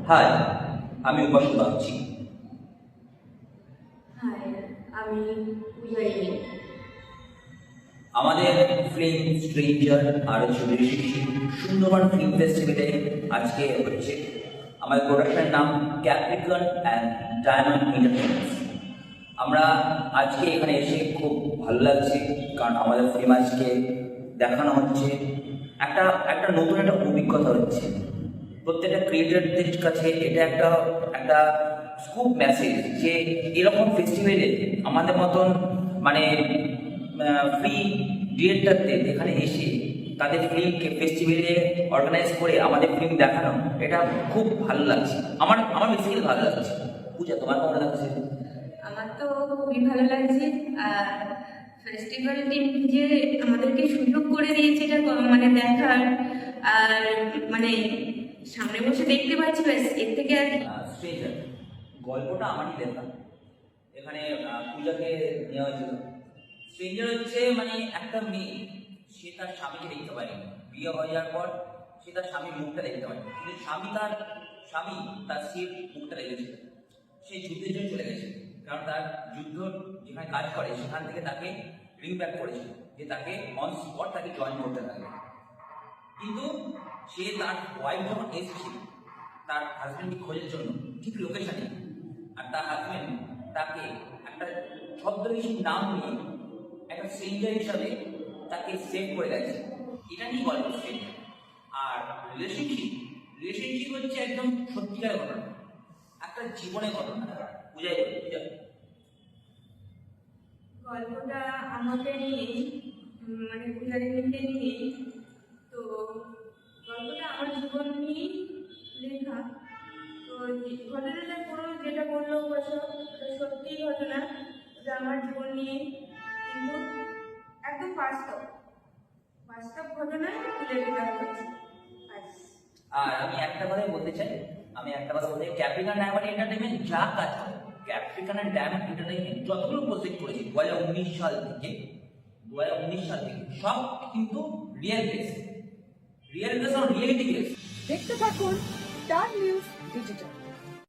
High, আমি উপাসক Bagchi. High, আমি পূজাই। আমাদের ফিল্ম স্ট্রেঞ্জার আর সুন্দরবন ফিল্ম ফেস্টিভ্যালে আজকে হচ্ছে। আমাদের প্রোডাকশনের নাম ক্যাপ্রিকন অ্যান্ড ডায়মন্ড এন্টারটেইনমেন্টস। আমরা আজকে এখানে এসে খুব ভালো লাগছে, কারণ আমাদের ফিল্ম আজকে দেখানো হচ্ছে। একটা একটা নতুন একটা অভিজ্ঞতা হচ্ছে প্রত্যেকটা ক্রিয়েটরদের কাছে। এটা একটা একটা খুব মেসেজ যে এরকম ফেস্টিভ্যালে আমাদের মতন মানে ফ্রি ডিরেক্টরদের এখানে এসে তাদের ফিল্মকে ফেস্টিভ্যালে অর্গানাইজ করে আমাদের ফিল্ম দেখানো, এটা খুব ভালো লাগছে। আমার আমার বেসিক্যালি ভালো লাগছে। পূজা, তোমার কেমন লাগছে? আমার তো খুবই ভালো লাগছে। আর ফেস্টিভ্যাল টিম যে আমাদেরকে সুযোগ করে দিয়েছে এটা মানে দেখার, আর মানে সামনে বসে দেখতে পাচ্ছি, ব্যাস এর থেকে আর স্ট্রেঞ্জার গল্পটা আমারই লেখা। এখানে পূজাকে নেওয়া হয়েছিল। স্ট্রেঞ্জার হচ্ছে মানে একটা মেয়ে, সে তার স্বামীকে দেখতে পায়নি। বিয়ে হয়ে যাওয়ার পর সে তার স্বামীর মুখটা দেখতে পায়নি, কিন্তু স্বামী তার স্ত্রীর মুখটা দেখেছিল। সে যুদ্ধের জন্য চলে গেছে, কারণ তার যুদ্ধ যেখানে কাজ করে সেখান থেকে তাকে রিং ব্যাক করেছিল যে তাকে অন স্পট তাকে জয়েন করতে থাকে। কিন্তু সে তার ওয়াইফ যখন এসেছিল তার হাজব্যান্ডকে খোঁজার জন্য ঠিক লোকেশনে, আর তার হাজব্যান্ড তাকে একটা ছদ্মবেশীর নাম নিয়ে একটা স্ট্রেঞ্জার হিসাবে তাকে সেভ করে গেছে। এটা নিয়ে গল্প স্ট্রেঞ্জার। আর রিলেশনশিপ হচ্ছে একদম সত্যিকারের ঘটনা, একটা জীবনের ঘটনা। বুঝাই বলি পূজা? গল্পটা আমাকে নিয়ে, মানে পূজারিকে নিয়ে। তো গল্পটা আমার জীবন নিয়ে লেখা। তো ঘটনাটা পুরো যেটা বললো বছর, ওটা সত্যি ঘটনা, ওটা আমার জীবন নিয়ে, কিন্তু একদম বাস্তব ঘটনায় তুলে ধরা হয়েছে। আর আমি একটা কথাই বলতে চাই, ক্যাপ্রিকন ডায়মন্ড এন্টারটেইনমেন্ট যা কাজ করে, ক্যাপ্রিকন অ্যান্ড ডায়মন্ড এন্টারটেইনমেন্ট যতগুলো প্রজেক্ট করেছে 2019 সাল থেকে সব কিন্তু রিয়েল বেস আর রিয়েলিটি বেস। দেখতে থাকুন স্টার নিউজ ডিজিটাল।